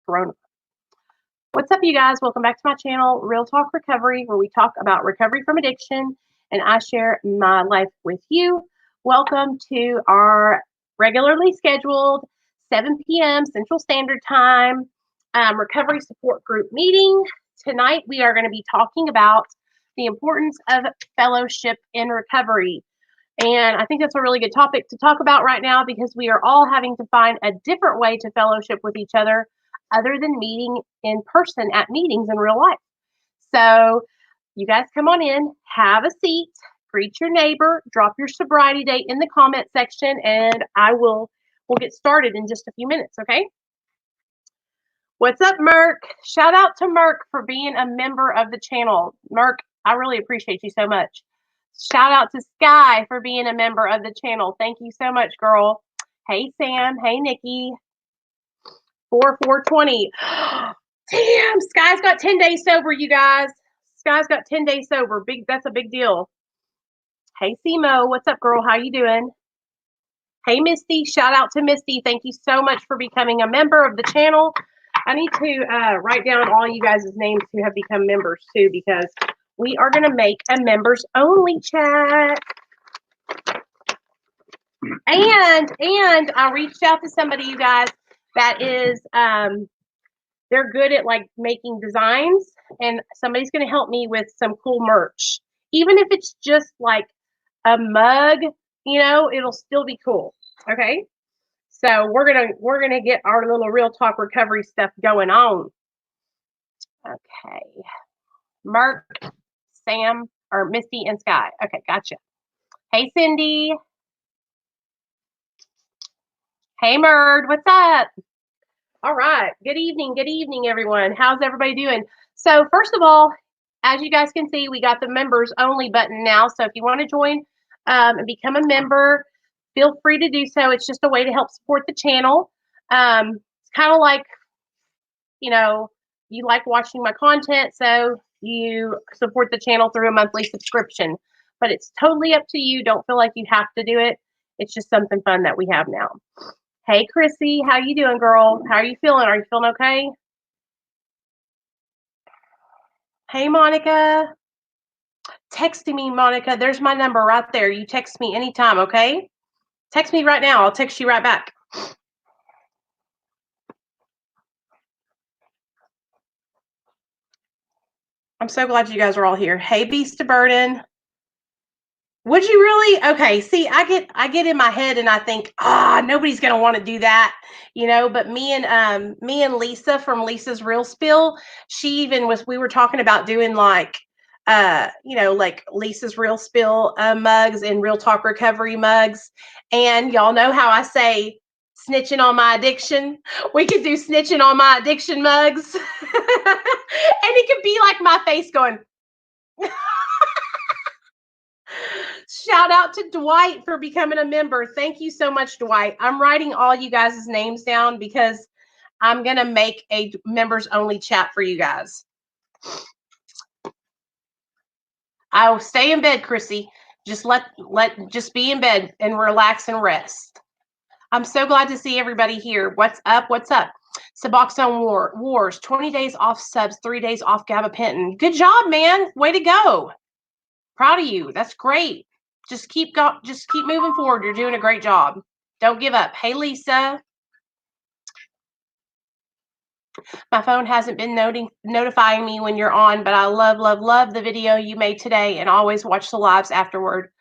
Corona. What's up, you guys? Welcome back to my channel, Real Talk Recovery, where we talk about recovery from addiction and I share my life with you. Welcome to our regularly scheduled 7 p.m. Central Standard Time recovery support group meeting. Tonight, we are going to be talking about the importance of fellowship in recovery. And I think that's a really good topic to talk about right now because we are all having to find a different way to fellowship with each other than meeting in person at meetings in real life. So you guys come on in, have a seat, greet your neighbor, drop your sobriety date in the comment section, and we'll get started in just a few minutes, okay? What's up, Merk? Shout out to Merk for being a member of the channel. Merk, I really appreciate you so much. Shout out to Sky for being a member of the channel. Thank you so much, girl. Hey, Sam. Hey, Nikki. 4/4/20. Damn, Sky's got 10 days sober, you guys. Sky's got 10 days sober. That's a big deal. Hey, Simo. What's up, girl? How you doing? Hey, Misty. Shout out to Misty. Thank you so much for becoming a member of the channel. I need to write down all you guys' names who have become members, too, because we are going to make a members-only chat. And I reached out to somebody, you guys, that is, they're good at like making designs, and somebody's going to help me with some cool merch. Even if it's just like a mug, you know, it'll still be cool. Okay. So we're going to get our little Real Talk recovery stuff going on. Okay. Mark, Sam, or Misty and Sky. Okay. Gotcha. Hey, Cindy. Hey, Murd. What's up? All right. Good evening, everyone. How's everybody doing? So first of all, as you guys can see, we got the members only button now. So if you want to join and become a member, feel free to do so. It's just a way to help support the channel. It's kind of like, you know, you like watching my content, so you support the channel through a monthly subscription. But it's totally up to you. Don't feel like you have to do it. It's just something fun that we have now. Hey, Chrissy, how you doing, girl? How are you feeling? Are you feeling okay? Hey, Monica. Texting me, Monica. There's my number right there. You text me anytime, okay? Text me right now. I'll text you right back. I'm so glad you guys are all here. Hey, Beast of Burden. Would you really? Okay, see, I get in my head and I think, nobody's gonna want to do that, you know. But me and Lisa from Lisa's Real Spill, we were talking about doing like you know, like Lisa's Real Spill mugs and Real Talk Recovery mugs. And y'all know how I say snitching on my addiction. We could do snitching on my addiction mugs. And it could be like my face going. Shout out to Dwight for becoming a member. Thank you so much, Dwight. I'm writing all you guys' names down because I'm going to make a members only chat for you guys. I'll stay in bed, Chrissy. Just just be in bed and relax and rest. I'm so glad to see everybody here. What's up? Whatks up? Suboxone Wars, 20 days off subs, 3 days off gabapentin. Good job, man. Way to go. Proud of you. That's great. Just keep moving forward. You're doing a great job. Don't give up. Hey, Lisa. My phone hasn't been notifying me when you're on, but I love the video you made today and always watch the lives afterward.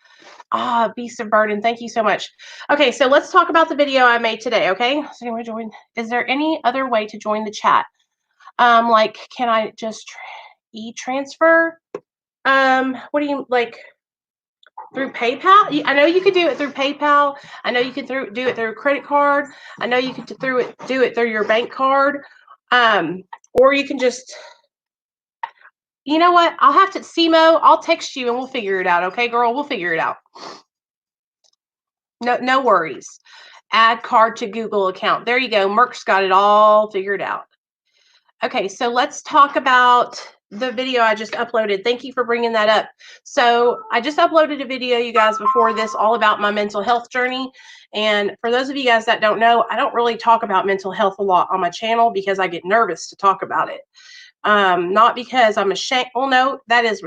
Beast of Burden. Thank you so much. Okay, so let's talk about the video I made today, okay? So anyway, is there any other way to join the chat? Like, can I just e-transfer? What do you, like, through PayPal? I know you could do it through PayPal. I know you could do it through a credit card. I know you could do it through your bank card. Or you can just, you know what? I'll have to, Simo, I'll text you and we'll figure it out. Okay, girl, we'll figure it out. No worries. Add card to Google account. There you go. Merck's got it all figured out. Okay, so let's talk about the video I just uploaded. Thank you for bringing that up. So I just uploaded a video, you guys, before this, all about my mental health journey. And for those of you guys that don't know, I don't really talk about mental health a lot on my channel because I get nervous to talk about it. Not because I'm ashamed. Well, no, that is,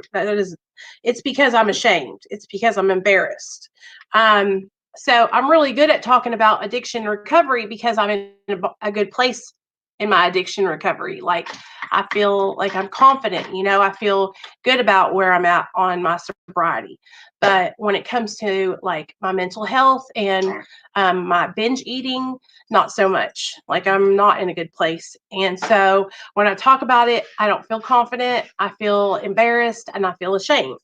it's because I'm ashamed. It's because I'm embarrassed. So I'm really good at talking about addiction recovery because I'm in a good place in my addiction recovery. Like, I feel like I'm confident, I feel good about where I'm at on my sobriety. But when it comes to like my mental health and my binge eating, not so much. Like, I'm not in a good place. And so when I talk about it, I don't feel confident. I feel embarrassed and I feel ashamed,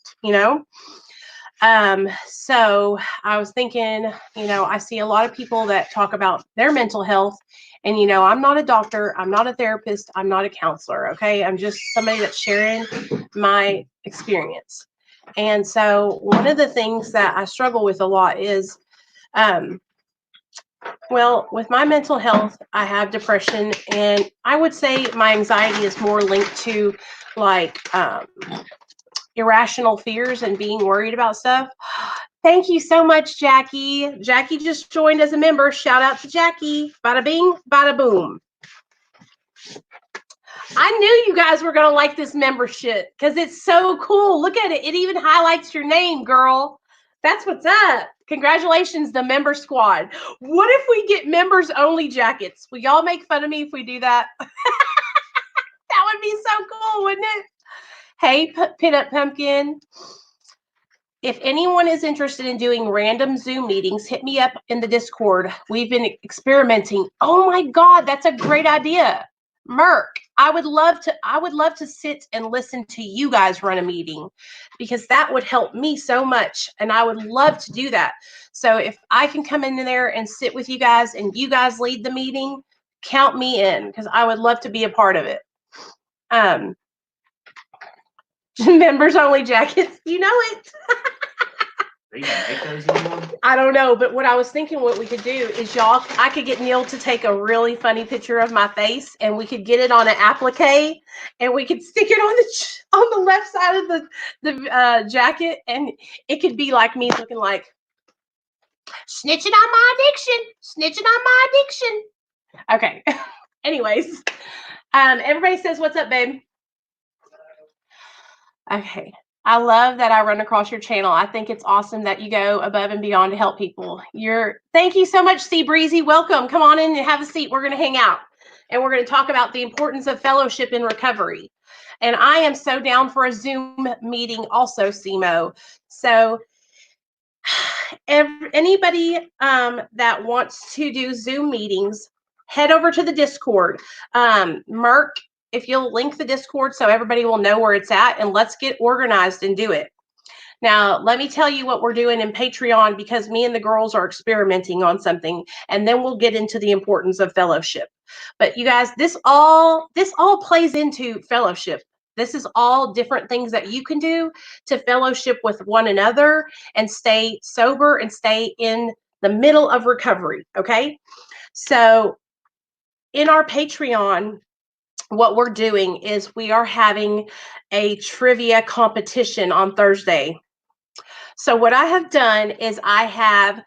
So I was thinking, I see a lot of people that talk about their mental health, and I'm not a doctor, I'm not a therapist, I'm not a counselor. Okay, I'm just somebody that's sharing my experience. And so one of the things that I struggle with a lot is, well, with my mental health, I have depression, and I would say my anxiety is more linked to like irrational fears and being worried about stuff. Thank you so much, Jackie. Jackie just joined as a member. Shout out to Jackie. Bada bing, bada boom. I knew you guys were going to like this membership because it's so cool. Look at it. It even highlights your name, girl. That's what's up. Congratulations, the member squad. What if we get members only jackets? Will y'all make fun of me if we do that? That would be so cool, wouldn't it? Hey, Pinup Pumpkin. If anyone is interested in doing random Zoom meetings, hit me up in the Discord. We've been experimenting. Oh my God, that's a great idea. Merk, I would love to sit and listen to you guys run a meeting, because that would help me so much. And I would love to do that. So if I can come in there and sit with you guys and you guys lead the meeting, count me in, because I would love to be a part of it. Members only jackets. You know it. I don't know, but what I was thinking, what we could do is I could get Neil to take a really funny picture of my face, and we could get it on an applique, and we could stick it on the left side of the jacket, and it could be like me looking like snitching on my addiction. Okay. Anyways, everybody says, "What's up, babe?" Okay. I love that I run across your channel. I think it's awesome that you go above and beyond to help people. Thank you so much, Sea Breezy. Welcome. Come on in and have a seat. We're going to hang out, and we're going to talk about the importance of fellowship in recovery. And I am so down for a Zoom meeting also, Simo. So anybody that wants to do Zoom meetings, head over to the Discord. Merk, if you'll link the Discord so everybody will know where it's at, and let's get organized and do it. Now, let me tell you what we're doing in Patreon, because me and the girls are experimenting on something, and then we'll get into the importance of fellowship. But you guys, this all plays into fellowship. This is all different things that you can do to fellowship with one another and stay sober and stay in the middle of recovery, okay? So in our Patreon, what we're doing is we are having a trivia competition on Thursday. So what I have done is I have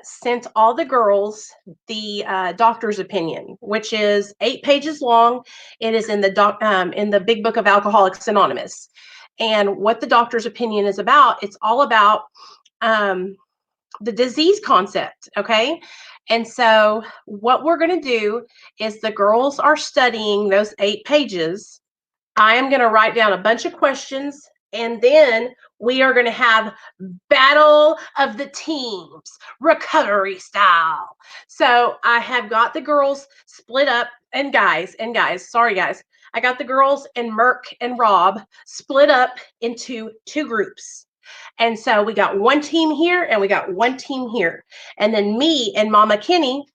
sent all the girls the doctor's opinion, which is 8 pages long. It is in the Big Book of Alcoholics Anonymous. And what the doctor's opinion is about, it's all about the disease concept, okay? And so what we're going to do is the girls are studying those 8 pages. I am going to write down a bunch of questions, and then we are going to have battle of the teams, recovery style. So I have got the girls split up, and guys, sorry guys, I got the girls and Merk and Rob split up into 2 groups. And so we got one team here and we got one team here. And then me and Mama Kenny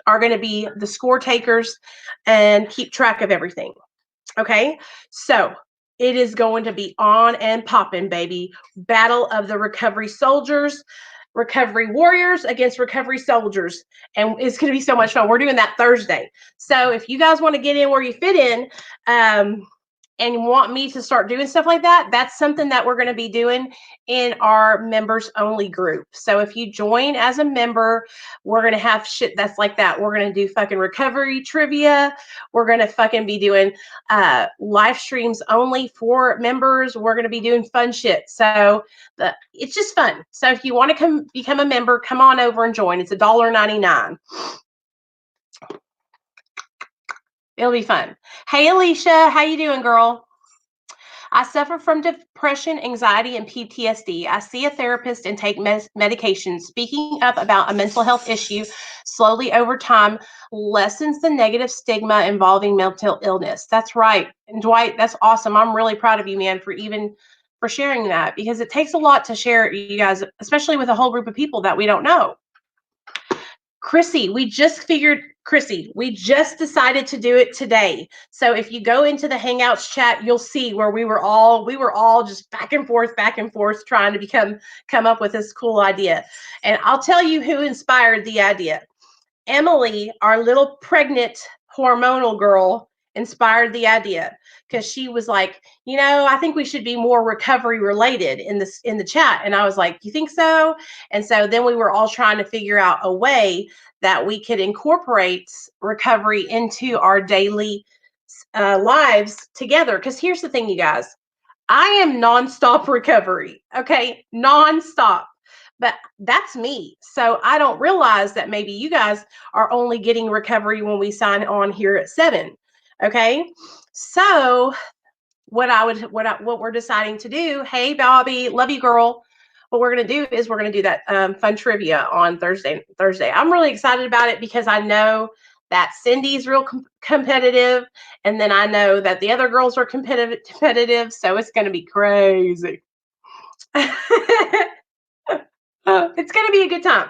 are going to be the score takers and keep track of everything. Okay, so it is going to be on and popping, baby. Battle of the recovery soldiers, recovery warriors against recovery soldiers. And it's going to be so much fun. We're doing that Thursday. So if you guys want to get in where you fit in, and want me to start doing stuff like that, that's something that we're going to be doing in our members only group. So if you join as a member, we're going to have shit that's like that. We're going to do fucking recovery trivia. We're going to fucking be doing live streams only for members. We're going to be doing fun shit. So it's just fun. So if you want to become a member, come on over and join. It's $1.99. It'll be fun. Hey, Alicia, how you doing, girl? I suffer from depression, anxiety, and PTSD. I see a therapist and take medication. Speaking up about a mental health issue slowly over time lessens the negative stigma involving mental illness. That's right. And Dwight, that's awesome. I'm really proud of you, man, for sharing that, because it takes a lot to share, you guys, especially with a whole group of people that we don't know. Chrissy, we just decided to do it today. So if you go into the Hangouts chat, you'll see where we were all just back and forth trying to come up with this cool idea. And I'll tell you who inspired the idea. Emily, our little pregnant hormonal girl, inspired the idea, because she was like, I think we should be more recovery related in the chat. And I was like, you think so? And so then we were all trying to figure out a way that we could incorporate recovery into our daily lives together. Because here's the thing, you guys, I am nonstop recovery. Okay, nonstop. But that's me. So I don't realize that maybe you guys are only getting recovery when we sign on here at 7. Okay. So what we're deciding to do, hey, Bobby, love you, girl. What we're going to do is we're going to do that fun trivia on Thursday. I'm really excited about it because I know that Cindy's real competitive. And then I know that the other girls are competitive. So it's going to be crazy. It's going to be a good time.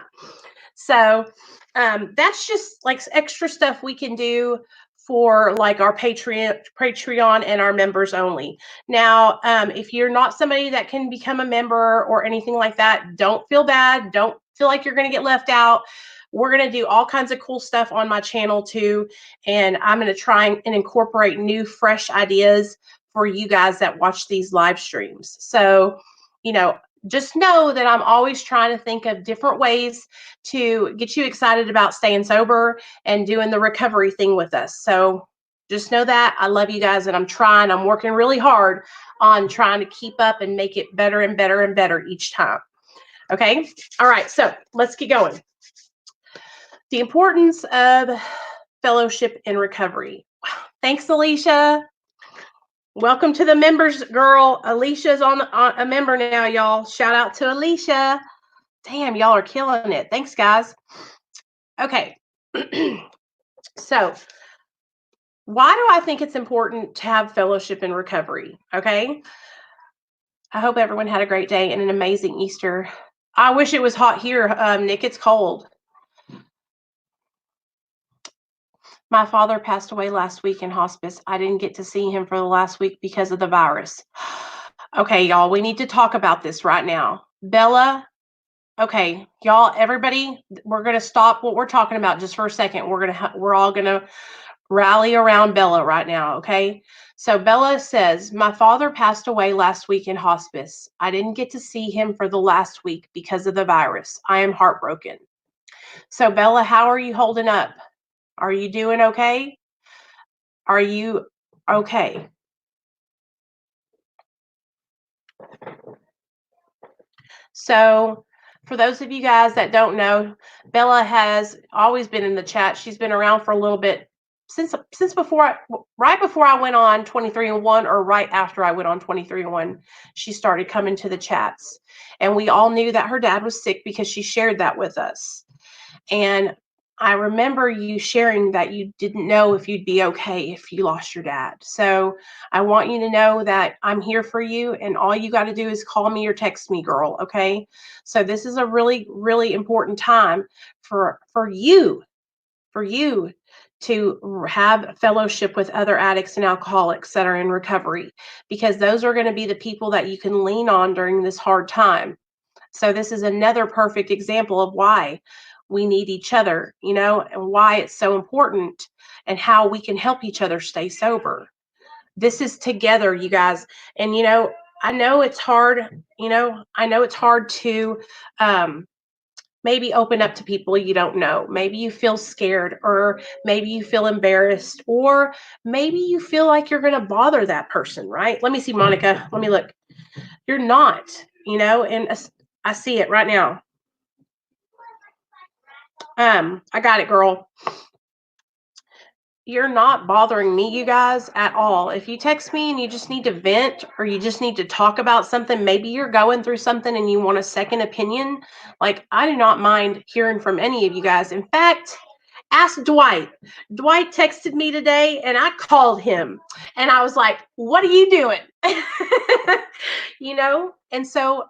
So that's just like extra stuff we can do for like our Patreon and our members only. Now, if you're not somebody that can become a member or anything like that, don't feel bad. Don't feel like you're going to get left out. We're going to do all kinds of cool stuff on my channel too. And I'm going to try and incorporate new, fresh ideas for you guys that watch these live streams. So, just know that I'm always trying to think of different ways to get you excited about staying sober and doing the recovery thing with us. So just know that I love you guys, and I'm working really hard on trying to keep up and make it better and better and better each time. Okay. All right. So let's get going. The importance of fellowship in recovery. Thanks, Alicia. Welcome to the members, girl. Alicia's on a member now, y'all. Shout out to Alicia. Damn, y'all are killing it. Thanks, guys. Okay. So, why do I think it's important to have fellowship in recovery? Okay. I hope everyone had a great day and an amazing Easter. I wish it was hot here, Nick. It's cold. My father passed away last week in hospice. I didn't get to see him for the last week because of the virus. Okay, y'all, we need to talk about this right now. Bella, okay, y'all, everybody, we're going to stop what we're talking about just for a second. We're all going to rally around Bella right now, okay? So Bella says, my father passed away last week in hospice. I didn't get to see him for the last week because of the virus. I am heartbroken. So Bella, how are you holding up? Are you doing okay? Are you okay? So for those of you guys that don't know, Bella has always been in the chat. She's been around for a little bit since right before I went on 23andMe, or right after I went on 23andMe, she started coming to the chats. And we all knew that her dad was sick because she shared that with us. And I remember you sharing that you didn't know if you'd be okay if you lost your dad. So I want you to know that I'm here for you, and all you got to do is call me or text me, girl. Okay. So this is a really, really important time for you to have fellowship with other addicts and alcoholics that are in recovery, because those are going to be the people that you can lean on during this hard time. So this is another perfect example of why we need each other, and why it's so important and how we can help each other stay sober. This is together, you guys. And, you know, I know it's hard, I know it's hard to maybe open up to people you don't know. Maybe you feel scared, or maybe you feel embarrassed, or maybe you feel like you're going to bother that person, right? Let me see, Monica. Let me look. You're not, and I see it right now. I got it, girl. You're not bothering me, you guys, at all. If you text me and you just need to vent, or you just need to talk about something, maybe you're going through something and you want a second opinion, like, I do not mind hearing from any of you guys. In fact, ask Dwight. Dwight texted me today and I called him and I was like, what are you doing? And so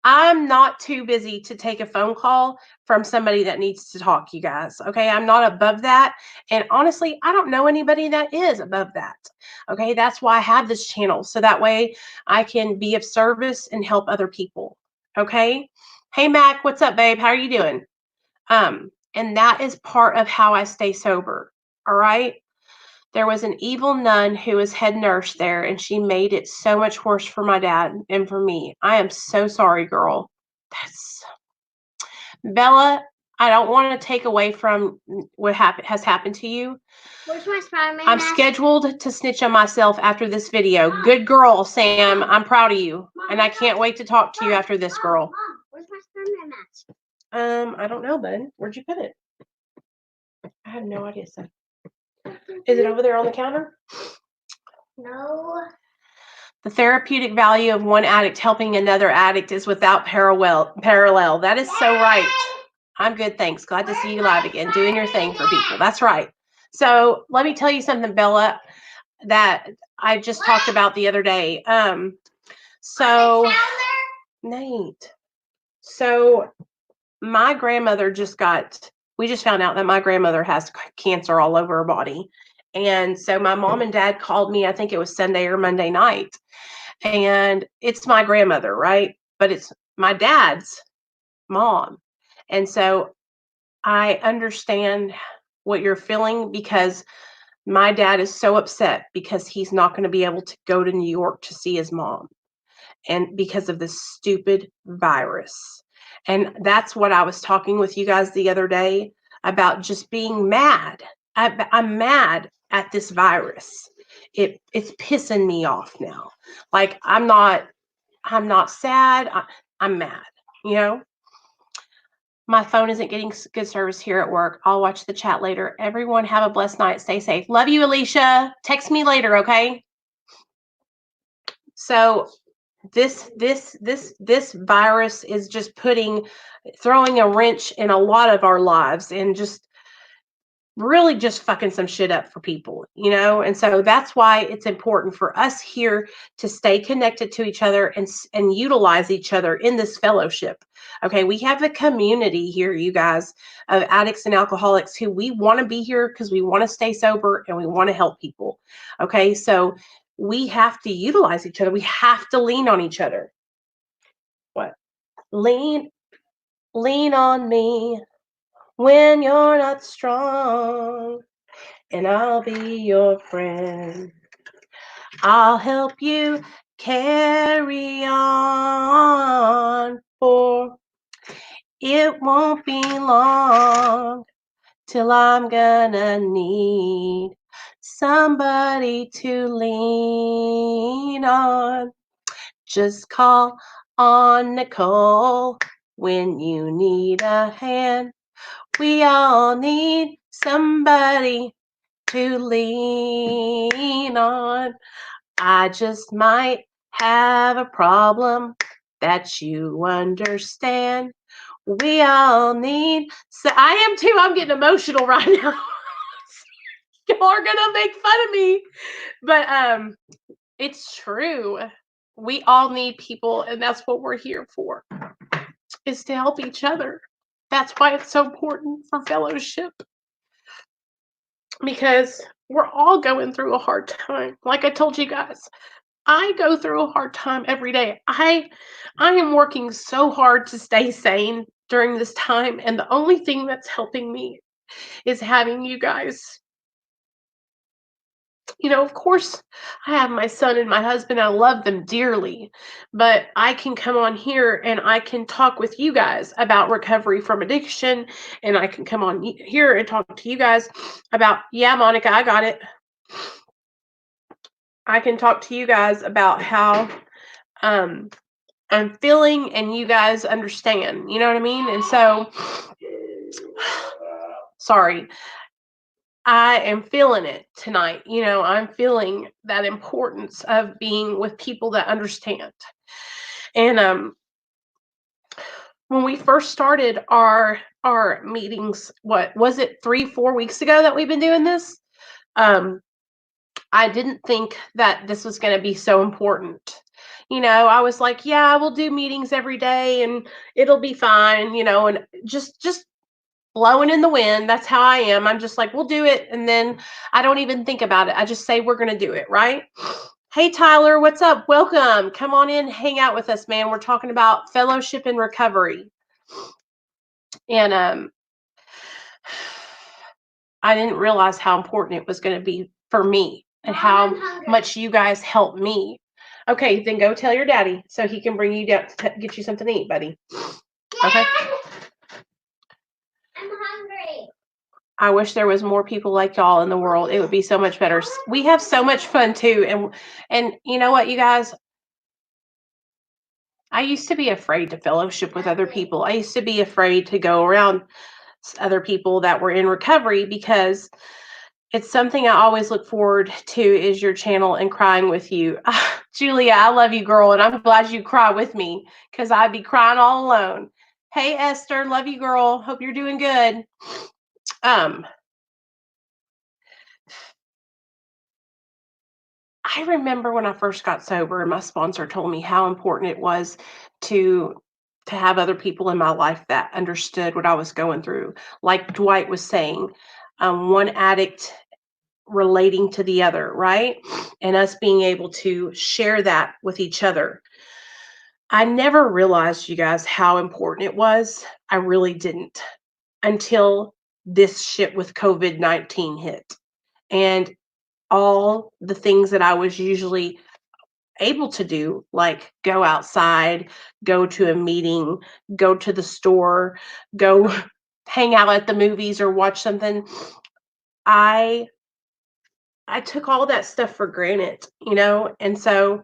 I'm not too busy to take a phone call from somebody that needs to talk, you guys. Okay. I'm not above that. And honestly, I don't know anybody that is above that. Okay. That's why I have this channel. So that way I can be of service and help other people. Okay. Hey, Mac, what's up, babe? How are you doing? And that is part of how I stay sober. All right. There was an evil nun who was head nurse there, and she made it so much worse for my dad and for me. I am so sorry, girl. That's Bella. I don't want to take away from what has happened to you. Where's my Spider-Man I'm mask? scheduled to snitch on myself after this video. Mom. Good girl, Sam. I'm proud of you. Mom, and I can't wait to talk to you after this, girl. Mom, where's my Spider-Man mask? I don't know, bud. Where'd you put it? I have no idea, son. Is it over there on the counter? No. The therapeutic value of one addict helping another addict is without parallel. That is so right. I'm good, thanks. Glad to see you live again, doing your thing for people. That's right. So let me tell you something, Bella, that I just talked about the other day. So Nate. So my grandmother we just found out that my grandmother has cancer all over her body. And so my mom and dad called me, I think it was Sunday or Monday night. And it's my grandmother, right? But it's my dad's mom. And so I understand what you're feeling, because my dad is so upset because he's not going to be able to go to New York to see his mom, and because of this stupid virus. And that's what I was talking with you guys the other day about, just being mad. I'm mad at this virus. It's pissing me off now. Like, I'm not sad. I'm mad, My phone isn't getting good service here at work. I'll watch the chat later. Everyone have a blessed night. Stay safe. Love you, Alicia. Text me later, okay? So this virus is just throwing a wrench in a lot of our lives, and just really just fucking some shit up for people, and so that's why it's important for us here to stay connected to each other and utilize each other in this fellowship. Okay, we have a community here, you guys, of addicts and alcoholics who we want to be here because we want to stay sober and we want to help people. Okay, so we have to utilize each other. We have to lean on each other. What? Lean on me when you're not strong, and I'll be your friend. I'll help you carry on, for it won't be long till I'm gonna need somebody to lean on. Just call on Nicole when you need a hand. We all need somebody to lean on. I just might have a problem that you understand. We all need. So I am too. I'm getting emotional right now. Y'all are gonna make fun of me, but it's true. We all need people, and that's what we're here for, is to help each other. That's why it's so important for fellowship, because we're all going through a hard time. Like I told you guys, I go through a hard time every day. I am working so hard to stay sane during this time, and the only thing that's helping me is having you guys Of course, I have my son and my husband. I love them dearly, but I can come on here and I can talk with you guys about recovery from addiction. And I can come on here and talk to you guys about, yeah, Monica, I got it. I can talk to you guys about how I'm feeling and you guys understand. You know what I mean? And so, sorry. I am feeling it tonight. I'm feeling that importance of being with people that understand. And when we first started our meetings, what was it, 3-4 weeks ago that we've been doing this? I didn't think that this was going to be so important. I was like, yeah, we'll do meetings every day and it'll be fine, and just blowing in the wind. That's how I am. I'm just like, we'll do it. And then I don't even think about it. I just say, we're going to do it. Right. Hey, Tyler, what's up? Welcome. Come on in, hang out with us, man. We're talking about fellowship and recovery. And I didn't realize how important it was going to be for me and how much you guys helped me. Okay, then go tell your daddy so he can bring you down to get you something to eat, buddy. Okay. I'm hungry. I wish there was more people like y'all in the world. It would be so much better. We have so much fun too. And you know what, you guys? I used to be afraid to fellowship with other people. I used to be afraid to go around other people that were in recovery because it's something I always look forward to is your channel and crying with you. Julia, I love you, girl, and I'm glad you cry with me because I'd be crying all alone. Hey, Esther, love you, girl. Hope you're doing good. I remember when I first got sober and my sponsor told me how important it was to have other people in my life that understood what I was going through. Like Dwight was saying, one addict relating to the other, right? And us being able to share that with each other. I never realized, you guys, how important it was. I really didn't until this shit with COVID-19 hit. And all the things that I was usually able to do, like go outside, go to a meeting, go to the store, go hang out at the movies or watch something. I took all that stuff for granted, and so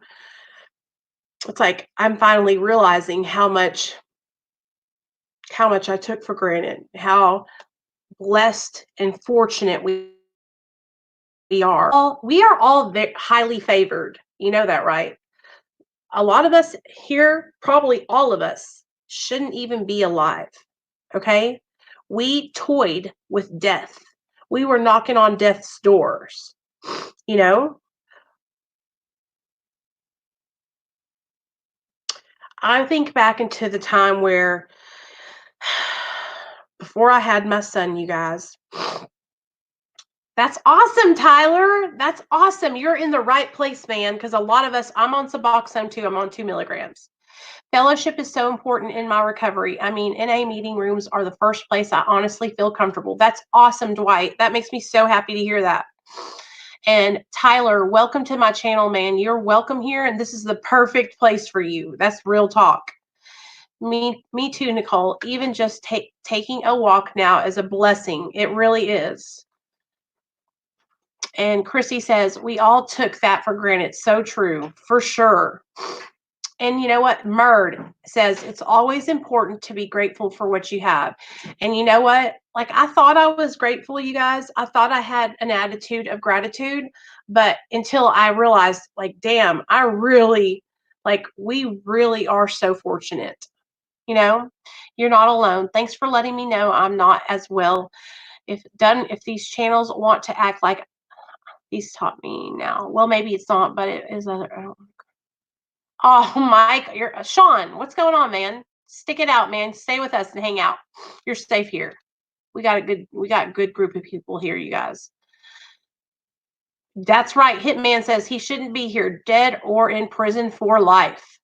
it's like I'm finally realizing how much I took for granted, how blessed and fortunate we are. We are all very highly favored. You know that, right? A lot of us here, probably all of us, shouldn't even be alive. Okay? We toyed with death. We were knocking on death's doors. You know? I think back into the time where before I had my son, you guys. That's awesome, Tyler. That's awesome. You're in the right place, man, because a lot of us, I'm on Suboxone too. I'm on 2 milligrams. Fellowship is so important in my recovery. I mean, NA meeting rooms are the first place I honestly feel comfortable. That's awesome, Dwight. That makes me so happy to hear that. And Tyler, welcome to my channel, man. You're welcome here, and this is the perfect place for you. That's real talk. Me too, Nicole. Even just taking a walk now is a blessing. It really is. And Chrissy says, we all took that for granted. So true, for sure. And you know what? Murd says, it's always important to be grateful for what you have. And you know what? Like, I thought I was grateful, you guys. I thought I had an attitude of gratitude. But until I realized, like, damn, we really are so fortunate. You're not alone. Thanks for letting me know I'm not as well. If these channels want to act like he's taught me now. Well, maybe it's not, but it is other. Oh, Mike, you're Sean. What's going on, man? Stick it out, man. Stay with us and hang out. You're safe here. We got a good group of people here, you guys. That's right. Hitman says he shouldn't be here, dead or in prison for life.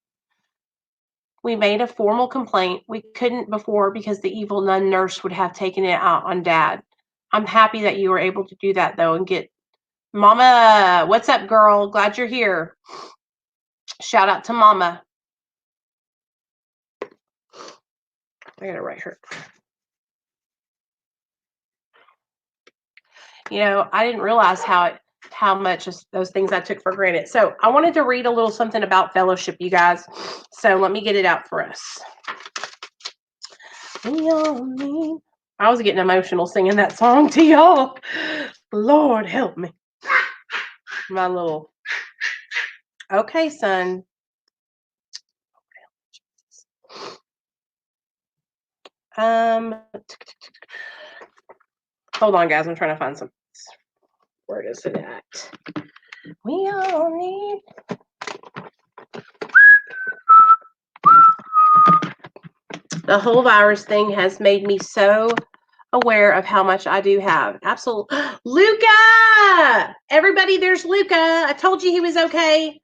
We made a formal complaint. We couldn't before because the evil nun nurse would have taken it out on Dad. I'm happy that you were able to do that though and get Mama, what's up, girl? Glad you're here. Shout out to Mama. I gotta write her. You know, I didn't realize how much those things I took for granted. So I wanted to read a little something about fellowship, you guys. So let me get it out for us. I was getting emotional singing that song to y'all. Lord help me. My little. Okay, son. Hold on, guys. I'm trying to find some. Where is it at? We all need. The whole virus thing has made me so aware of how much I do have. Absolutely. Luca! Everybody, there's Luca. I told you he was okay.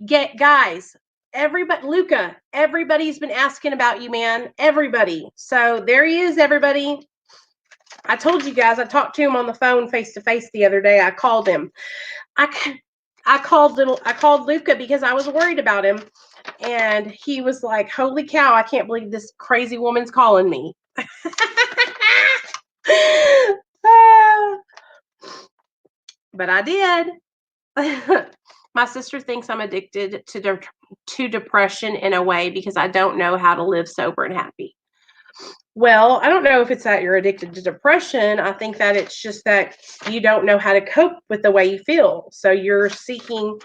Guys, everybody, Luca, everybody's been asking about you, man. Everybody. So there he is, everybody. I told you guys, I talked to him on the phone face to face the other day. I called him. I called Luca because I was worried about him. And he was like, holy cow, I can't believe this crazy woman's calling me. But I did. My sister thinks I'm addicted to depression in a way because I don't know how to live sober and happy. Well, I don't know if it's that you're addicted to depression. I think that it's just that you don't know how to cope with the way you feel. So you're seeking,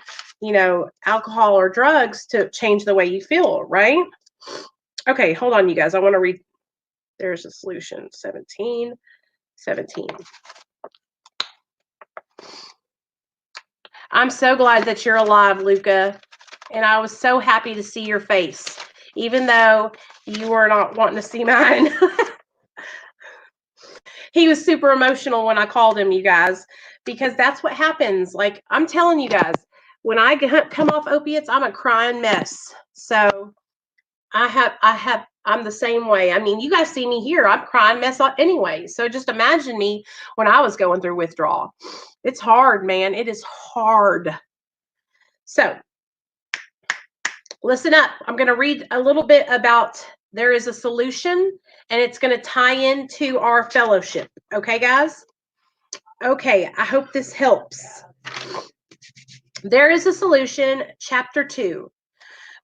alcohol or drugs to change the way you feel, right? Okay, hold on, you guys. I want to read. There's a solution. 17. I'm so glad that you're alive, Luca. And I was so happy to see your face, even though you were not wanting to see mine. He was super emotional when I called him, you guys, because that's what happens. Like, I'm telling you guys, when I come off opiates, I'm a crying mess. So I'm the same way. I mean, you guys see me here. I'm crying mess anyway. So just imagine me when I was going through withdrawal. It's hard, man. It is hard. So listen up. I'm going to read a little bit about there is a solution, and it's going to tie into our fellowship. Okay, guys? Okay, I hope this helps. There is a solution, chapter 2.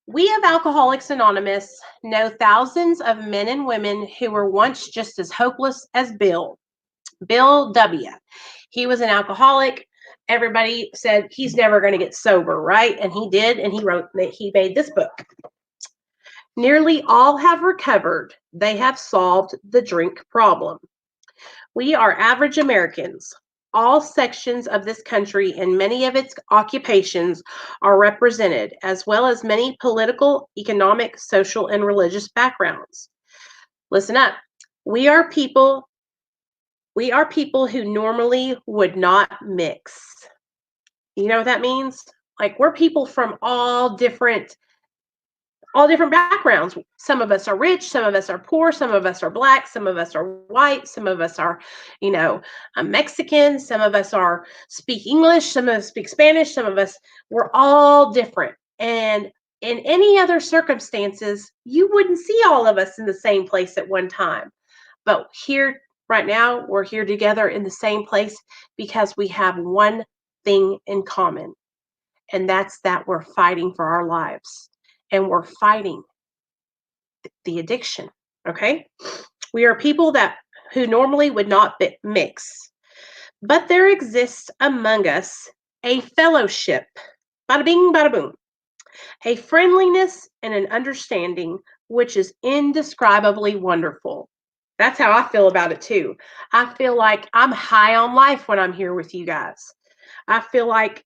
We of Alcoholics Anonymous know thousands of men and women who were once just as hopeless as Bill W. He was an alcoholic. Everybody said he's never going to get sober, right? And he did, and he made this book. Nearly all have recovered. They have solved the drink problem. We are average Americans. All sections of this country and many of its occupations are represented, as well as many political, economic, social, and religious backgrounds. Listen up. We are people who normally would not mix. You know what that means? Like, we're people from all different backgrounds. Some of us are rich, some of us are poor, some of us are black, some of us are white, some of us are, Mexican, some of us speak English, some of us speak Spanish, we're all different. And in any other circumstances, you wouldn't see all of us in the same place at one time. But here, right now, we're here together in the same place because we have one thing in common, and that's that we're fighting for our lives. And we're fighting the addiction, okay? We are people who normally would not mix. But there exists among us a fellowship, bada bing, bada boom, a friendliness and an understanding which is indescribably wonderful. That's how I feel about it too. I feel like I'm high on life when I'm here with you guys. I feel like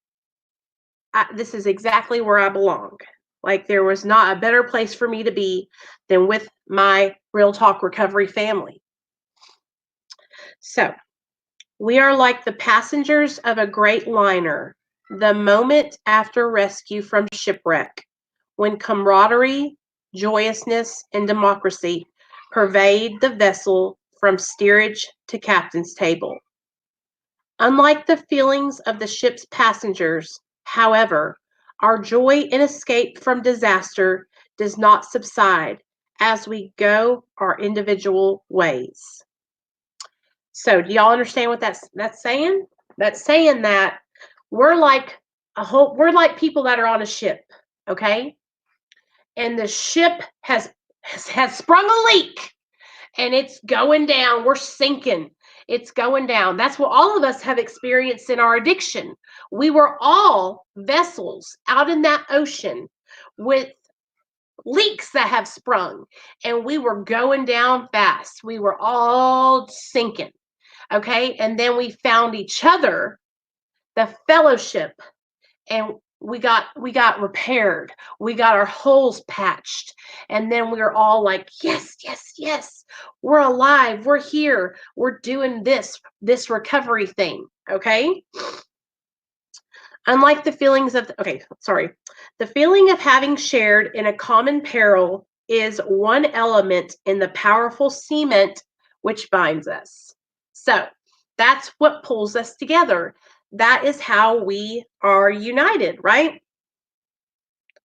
this is exactly where I belong. Like, there was not a better place for me to be than with my Real Talk Recovery family. So, we are like the passengers of a great liner, the moment after rescue from shipwreck, when camaraderie, joyousness, and democracy pervade the vessel from steerage to captain's table. Unlike the feelings of the ship's passengers, however, our joy in escape from disaster does not subside as we go our individual ways. So, do y'all understand what that's saying? That's saying that we're like we're like people that are on a ship, okay? And the ship has sprung a leak and it's going down. We're sinking. It's going down. That's what all of us have experienced in our addiction. We were all vessels out in that ocean with leaks that have sprung, and we were going down fast. We were all sinking. Okay. And then we found each other, the fellowship, and we got repaired. We got our holes patched, and then we were all like, yes, yes, yes, we're alive, we're here, we're doing this recovery thing. Okay. Unlike the feelings of the feeling of having shared in a common peril is one element in the powerful cement which binds us. So that's what pulls us together. That is how we are united, right?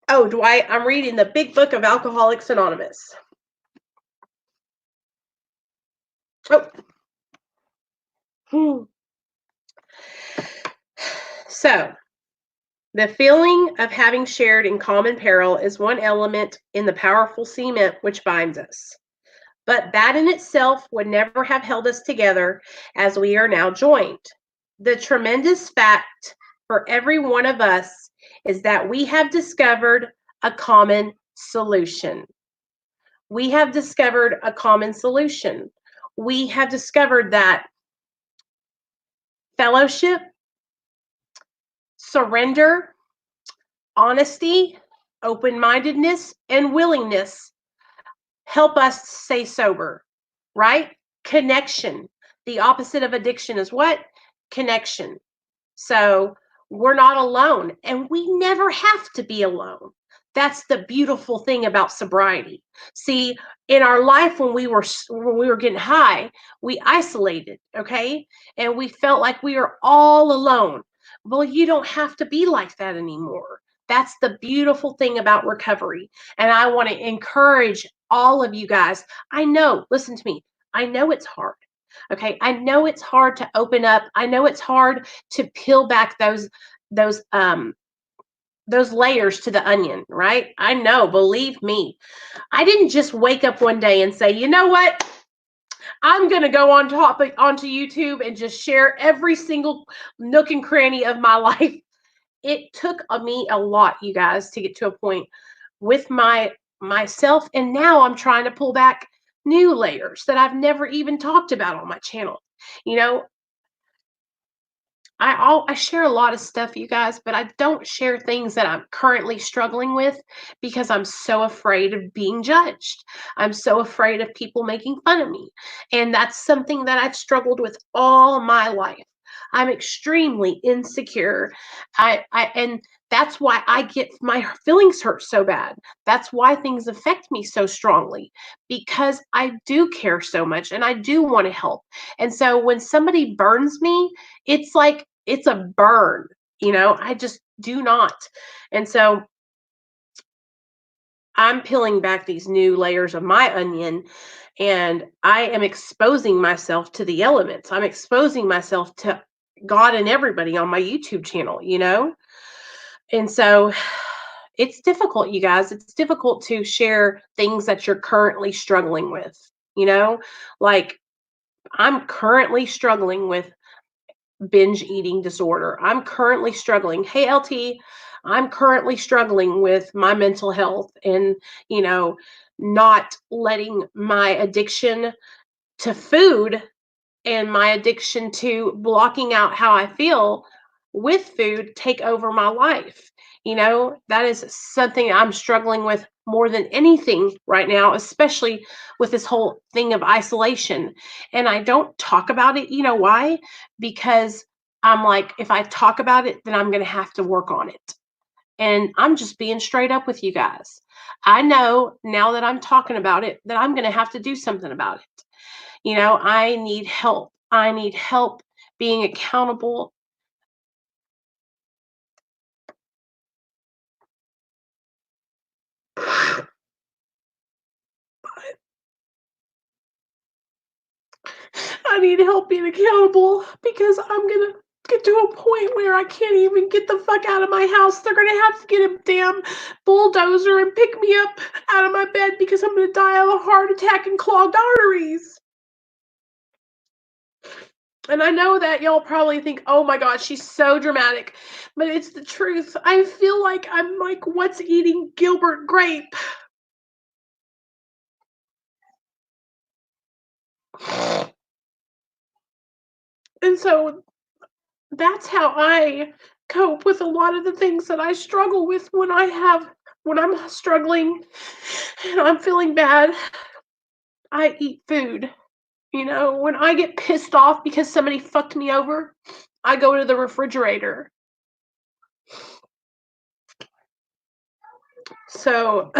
Oh, Dwight, I'm reading the big book of Alcoholics Anonymous. Oh. So, the feeling of having shared in common peril is one element in the powerful cement which binds us. But that in itself would never have held us together as we are now joined. The tremendous fact for every one of us is that we have discovered a common solution. We have discovered a common solution. We have discovered that fellowship, surrender, honesty, open-mindedness, and willingness help us stay sober, right? Connection. The opposite of addiction is what? Connection. So we're not alone, and we never have to be alone. That's the beautiful thing about sobriety. See, in our life when we were getting high, we isolated, okay? And we felt like we were all alone. Well, you don't have to be like that anymore. That's the beautiful thing about recovery. And I want to encourage all of you guys. I know, listen to me. I know it's hard. Okay, I know it's hard to open up. I know it's hard to peel back those layers to the onion, right? I know, believe me. I didn't just wake up one day and say, you know what? I'm going to go onto YouTube and just share every single nook and cranny of my life. It took me a lot, you guys, to get to a point with myself, and now I'm trying to pull back new layers that I've never even talked about on my channel. You know, I share a lot of stuff, you guys, but I don't share things that I'm currently struggling with because I'm so afraid of being judged. I'm so afraid of people making fun of me. And that's something that I've struggled with all my life. I'm extremely insecure. And that's why I get my feelings hurt so bad. That's why things affect me so strongly, because I do care so much and I do want to help. And so when somebody burns me, it's like it's a burn, I just do not. And so I'm peeling back these new layers of my onion, and I am exposing myself to the elements. I'm exposing myself to God and everybody on my YouTube channel, And so it's difficult, you guys. It's difficult to share things that you're currently struggling with, like I'm currently struggling with binge eating disorder. I'm currently struggling. Hey, LT, I'm currently struggling with my mental health and, not letting my addiction to food and my addiction to blocking out how I feel with food take over my life. That is something I'm struggling with more than anything right now, especially with this whole thing of isolation. And I don't talk about it. You know why? Because I'm like, if I talk about it, then I'm going to have to work on it. And I'm just being straight up with you guys. I know now that I'm talking about it that I'm going to have to do something about it. I need help. I need help being accountable. I need help being accountable because I'm going to get to a point where I can't even get the fuck out of my house. They're going to have to get a damn bulldozer and pick me up out of my bed because I'm going to die of a heart attack and clogged arteries. And I know that y'all probably think, oh my God, she's so dramatic. But it's the truth. I feel like I'm like, what's eating Gilbert Grape? And so that's how I cope with a lot of the things that I struggle with when I'm struggling and I'm feeling bad. I eat food. You know, when I get pissed off because somebody fucked me over, I go to the refrigerator. So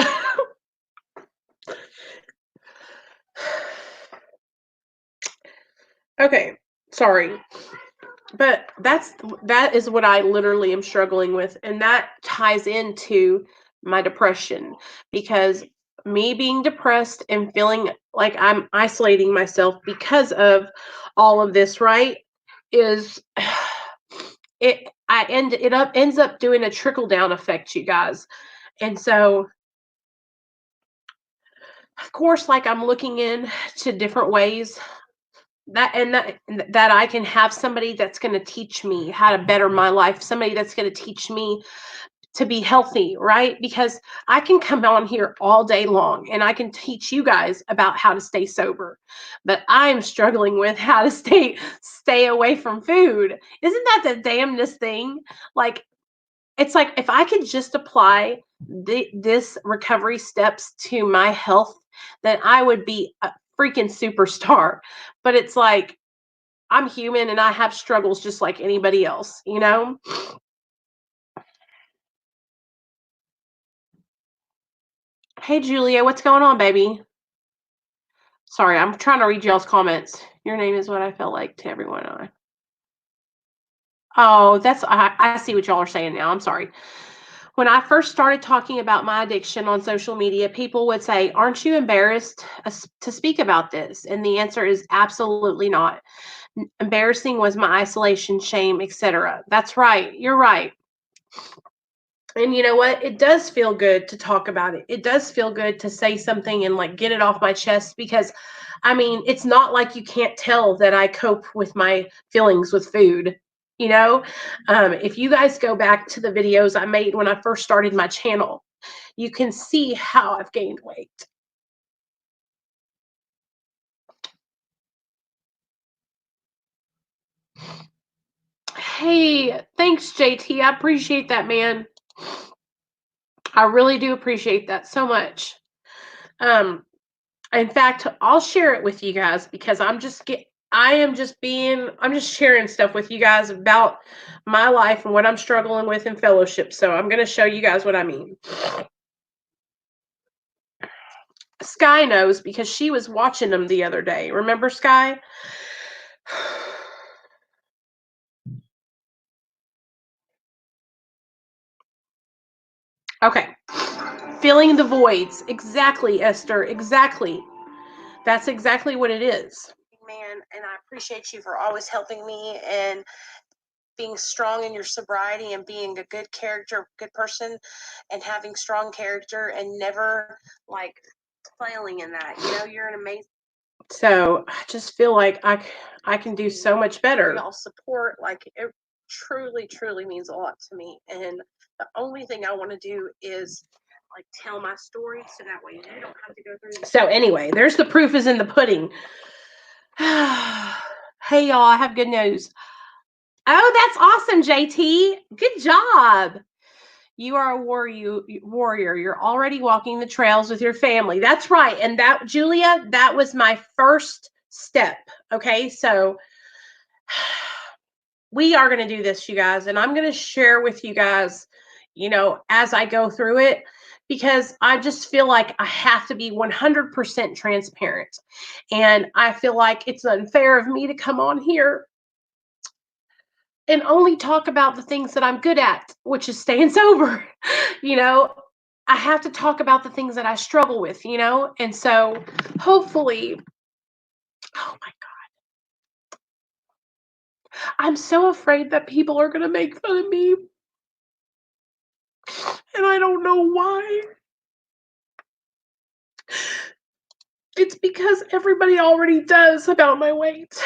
okay, sorry. But that is what I literally am struggling with, and that ties into my depression, because me being depressed and feeling like I'm isolating myself because of all of this, right, is it ends up doing a trickle down effect, you guys. And so of course, like, I'm looking into different ways that I can have somebody that's going to teach me how to better my life, somebody that's going to teach me to be healthy, right? Because I can come on here all day long and I can teach you guys about how to stay sober, but I'm struggling with how to stay away from food. Isn't that the damnedest thing? Like, it's like if I could just apply this recovery steps to my health, then I would be a freaking superstar. But it's like I'm human and I have struggles just like anybody else, you know? Hey, Julia, what's going on, baby? Sorry, I'm trying to read y'all's comments. Your name is what I felt like to everyone. Oh, I see what y'all are saying now. I'm sorry. When I first started talking about my addiction on social media, people would say, "Aren't you embarrassed to speak about this?" And the answer is absolutely not. Embarrassing was my isolation, shame, etc. That's right. You're right. And you know what? It does feel good to talk about it. It does feel good to say something and like get it off my chest, because I mean, it's not like you can't tell that I cope with my feelings with food. You know, if you guys go back to the videos I made when I first started my channel, you can see how I've gained weight. Hey, thanks, JT. I appreciate that, man. I really do appreciate that so much. In fact, I'll share it with you guys because I'm just sharing stuff with you guys about my life and what I'm struggling with in fellowship. So I'm going to show you guys what I mean. Sky knows because she was watching them the other day. Remember, Sky? Okay. Filling the voids. Exactly, Esther. Exactly. That's exactly what it is. Man, and I appreciate you for always helping me and being strong in your sobriety and being a good character, good person, and having strong character and never like failing in that. You know, you're an amazing. So I just feel like I can do so much better. Y'all support, like, it truly, truly means a lot to me. And the only thing I want to do is like tell my story so that way you don't have to go through. So anyway, there's the proof is in the pudding. Hey y'all, I have good news. Oh, that's awesome, JT. Good job. You are a warrior. You're already walking the trails with your family. That's right. And that, Julia, that was my first step. Okay. So we are going to do this, you guys. And I'm going to share with you guys, you know, as I go through it, because I just feel like I have to be 100% transparent. And I feel like it's unfair of me to come on here and only talk about the things that I'm good at, which is staying sober. You know, I have to talk about the things that I struggle with, you know? And so hopefully, oh my God, I'm so afraid that people are going to make fun of me. And I don't know why. It's because everybody already does about my weight.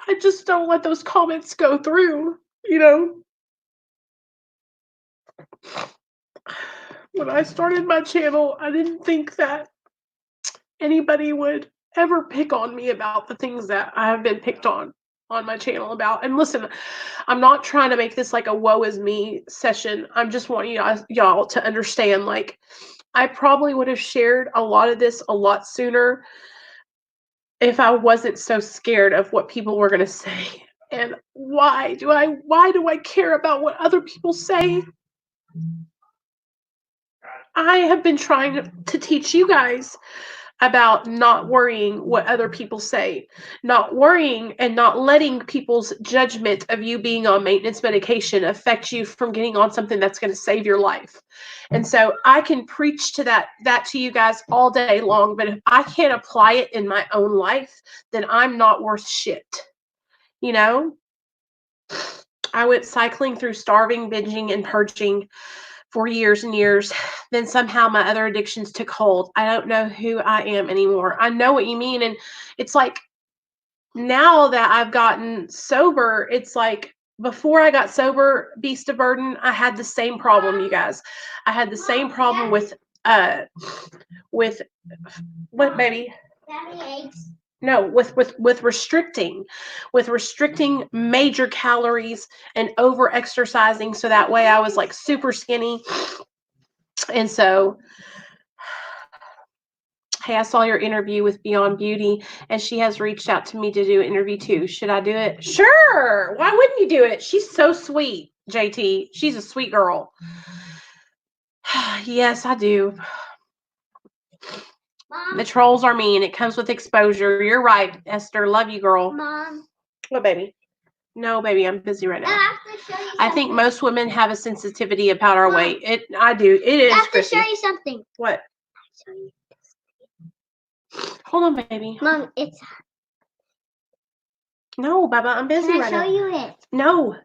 I just don't let those comments go through, you know? When I started my channel, I didn't think that anybody would ever pick on me about the things that I have been picked on my channel about. And listen, I'm not trying to make this like a woe is me session. I'm just wanting y'all to understand, like, I probably would have shared a lot of this a lot sooner if I wasn't so scared of what people were going to say. And why do I care about what other people say? I have been trying to teach you guys about not worrying what other people say, not worrying and not letting people's judgment of you being on maintenance medication affect you from getting on something that's going to save your life. And so I can preach to that to you guys all day long, but if I can't apply it in my own life, then I'm not worth shit. You know? I went cycling through starving, binging, and purging for years and years. Then somehow my other addictions took hold. I don't know who I am anymore. I know what you mean. And it's like now that I've gotten sober, it's like before I got sober, Beast of Burden, I had the same problem, you guys. I had the same problem with what, baby? No, with restricting major calories and over exercising, so that way I was like super skinny. And so, hey, I saw your interview with Beyond Beauty, and she has reached out to me to do an interview too. Should I do it? Sure. Why wouldn't you do it? She's so sweet, JT. She's a sweet girl. Yes, I do. Mom. The trolls are mean. It comes with exposure. You're right, Esther. Love you, girl. Mom. What, baby? No, baby, I'm busy right now. I think most women have a sensitivity about our weight. I do. It is. I have to Chrissy. show you something. What? Hold on, baby. Mom, it's. No, Baba, I'm busy right now. Can I show you it? No.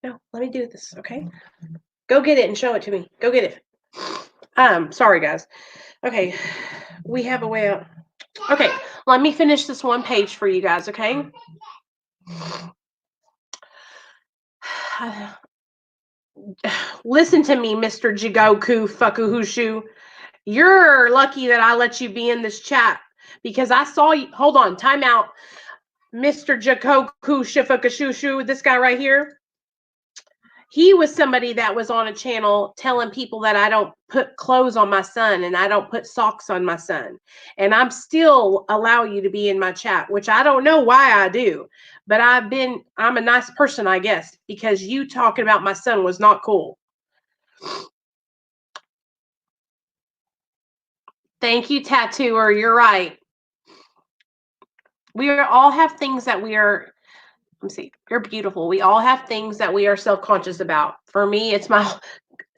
No, let me do this, okay? Go get it and show it to me. Go get it. Sorry, guys. Okay, we have a way out. Okay, let me finish this one page for you guys, okay? Listen to me, Mr. Jigoku Fukuhushu. You're lucky that I let you be in this chat because I saw you. Hold on, time out. Mr. Jigoku Shifukashushu, this guy right here. He was somebody that was on a channel telling people that I don't put clothes on my son and I don't put socks on my son. And I'm still allow you to be in my chat, which I don't know why I do. But I'm a nice person, I guess, because you talking about my son was not cool. Thank you, tattooer. You're right. We all have things that we are. Let me see. You're beautiful. We all have things that we are self-conscious about. For me, it's my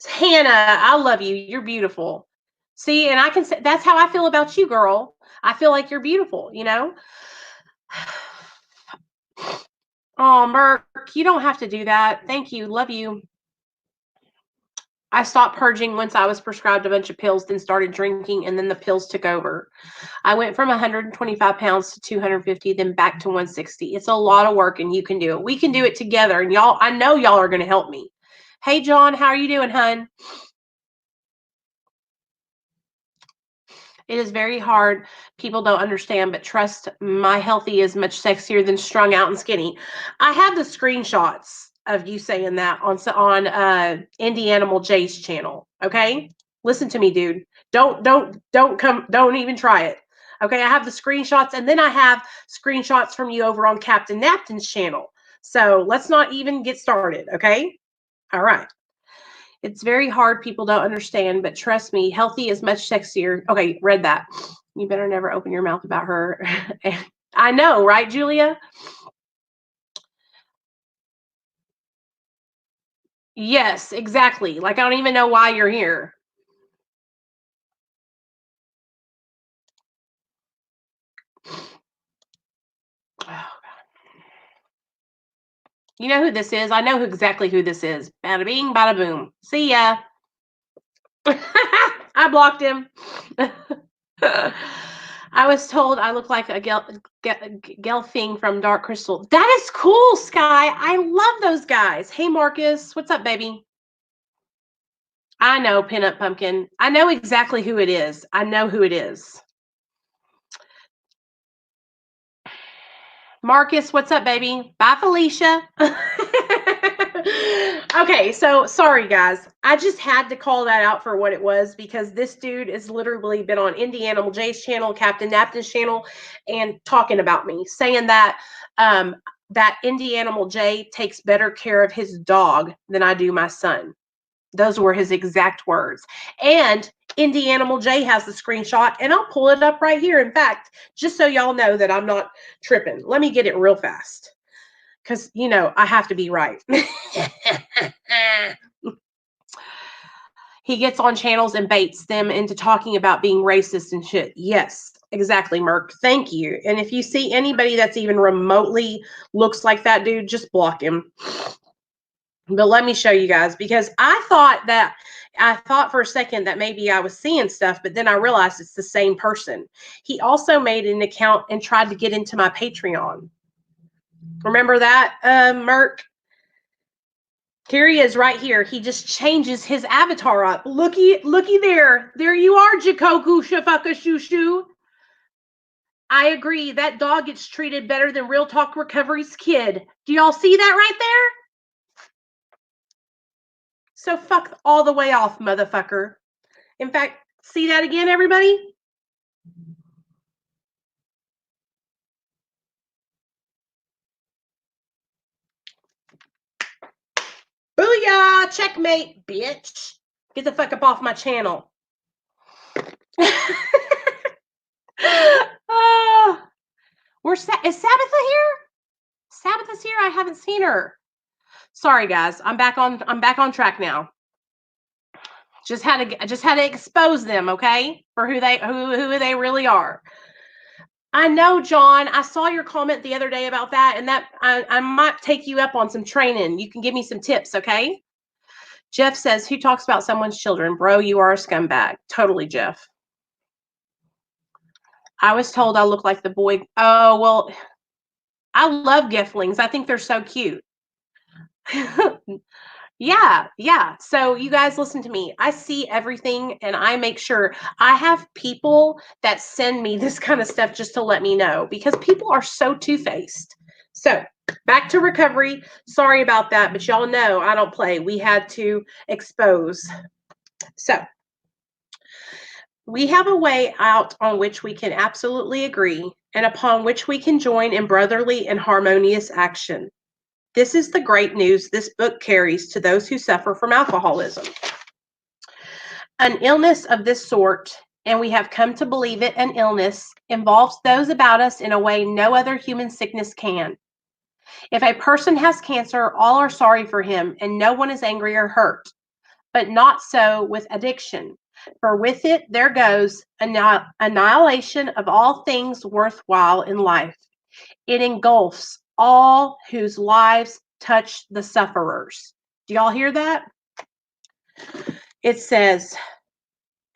Hannah. I love you. You're beautiful. See, and I can say that's how I feel about you, girl. I feel like you're beautiful, you know? Oh, Merc, you don't have to do that. Thank you. Love you. I stopped purging once I was prescribed a bunch of pills, then started drinking, and then the pills took over. I went from 125 pounds to 250, then back to 160. It's a lot of work, and you can do it. We can do it together, and y'all, I know y'all are going to help me. Hey, John, how are you doing, hun? It is very hard. People don't understand, but trust, my healthy is much sexier than strung out and skinny. I have the screenshots of you saying that on Indie Animal Jay's channel. Okay, listen to me, dude. Don't even try it. Okay, I have the screenshots, and then I have screenshots from you over on Captain Napton's channel. So let's not even get started. Okay, all right. It's very hard. People don't understand, but trust me, healthy is much sexier. Okay, read that. You better never open your mouth about her. I know, right, Julia? Yes, exactly. Like, I don't even know why you're here. Oh, you know who this is? I know exactly who this is. Bada bing, bada boom. See ya. I blocked him. I was told I look like a Gelfing from Dark Crystal. That is cool, Sky. I love those guys. Hey, Marcus. What's up, baby? I know, Pinup Pumpkin. I know exactly who it is. I know who it is. Marcus, what's up, baby? Bye, Felicia. Okay, so sorry, guys. I just had to call that out for what it was because this dude has literally been on Indie Animal Jay's channel, Captain Napton's channel, and talking about me, saying that that Indie Animal Jay takes better care of his dog than I do my son. Those were his exact words. And Indie Animal J has the screenshot, and I'll pull it up right here. In fact, just so y'all know that I'm not tripping, let me get it real fast because, you know, I have to be right. He gets on channels and baits them into talking about being racist and shit. Yes, exactly, Merc. Thank you. And if you see anybody that's even remotely looks like that dude, just block him. But let me show you guys because I thought for a second that maybe I was seeing stuff, but then I realized it's the same person. He also made an account and tried to get into my Patreon. Remember that, Merc? Here he is right here. He just changes his avatar up. Looky there. There you are, Jikoku Shafaka Shushu. I agree. That dog gets treated better than Real Talk Recovery's kid. Do y'all see that right there? So fuck all the way off, motherfucker. In fact, see that again, everybody? Booyah! Checkmate, bitch. Get the fuck up off my channel. Is Sabitha here? Sabitha's here. I haven't seen her. Sorry, guys. I'm back on track now. Just had to expose them, okay, for who they really are. I know, John. I saw your comment the other day about that, and that I might take you up on some training. You can give me some tips, okay? Jeff says, who talks about someone's children? Bro, you are a scumbag. Totally, Jeff. I was told I look like the boy. Oh, well, I love Giflings. I think they're so cute. Yeah. So you guys listen to me. I see everything and I make sure I have people that send me this kind of stuff just to let me know because people are so two-faced. So back to recovery. Sorry about that, but y'all know I don't play. We had to expose. So we have a way out on which we can absolutely agree and upon which we can join in brotherly and harmonious action. This is the great news this book carries to those who suffer from alcoholism. An illness of this sort, and we have come to believe it an illness, involves those about us in a way no other human sickness can. If a person has cancer, all are sorry for him, and no one is angry or hurt. But not so with addiction, for with it there goes annihilation of all things worthwhile in life. It engulfs all whose lives touch the sufferers. Do y'all hear that? It says,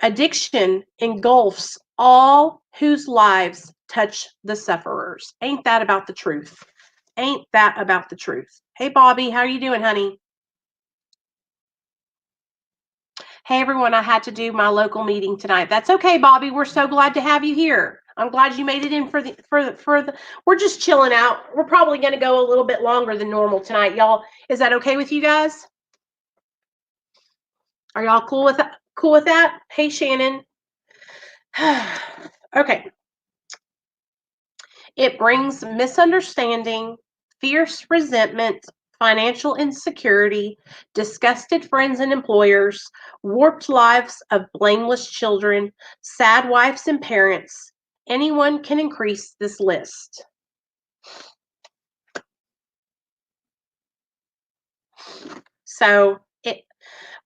addiction engulfs all whose lives touch the sufferers. Ain't that about the truth? Ain't that about the truth? Hey, Bobby, how are you doing, honey? Hey, everyone, I had to do my local meeting tonight. That's okay, Bobby. We're so glad to have you here. I'm glad you made it in for the, we're just chilling out. We're probably going to go a little bit longer than normal tonight, y'all. Is that okay with you guys? Are y'all cool with that? Cool with that? Hey, Shannon. Okay. It brings misunderstanding, fierce resentment, financial insecurity, disgusted friends and employers, warped lives of blameless children, sad wives and parents. Anyone can increase this list. So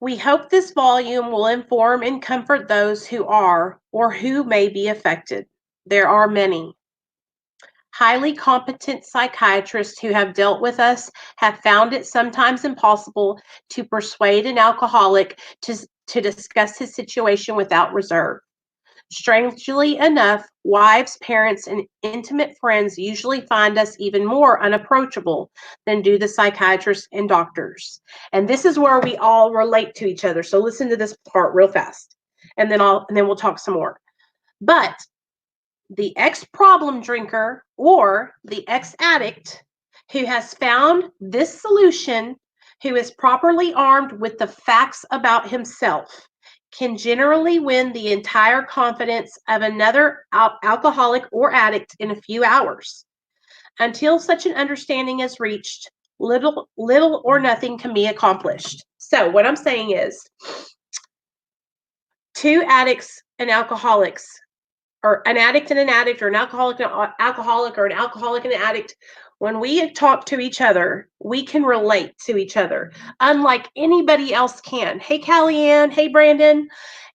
We hope this volume will inform and comfort those who are or who may be affected. There are many. Highly competent psychiatrists who have dealt with us have found it sometimes impossible to persuade an alcoholic to discuss his situation without reserve. Strangely enough, wives, parents, and intimate friends usually find us even more unapproachable than do the psychiatrists and doctors. And this is where we all relate to each other. So listen to this part real fast, and then we'll talk some more. But the ex-problem drinker or the ex-addict who has found this solution, who is properly armed with the facts about himself, can generally win the entire confidence of another alcoholic or addict in a few hours. Until such an understanding is reached, little or nothing can be accomplished. So what I'm saying is, two addicts and alcoholics, or an addict and an addict, or an alcoholic and an alcoholic, or an alcoholic and an addict, when we talk to each other, we can relate to each other, unlike anybody else can. Hey, Callie-Ann. Hey, Brandon.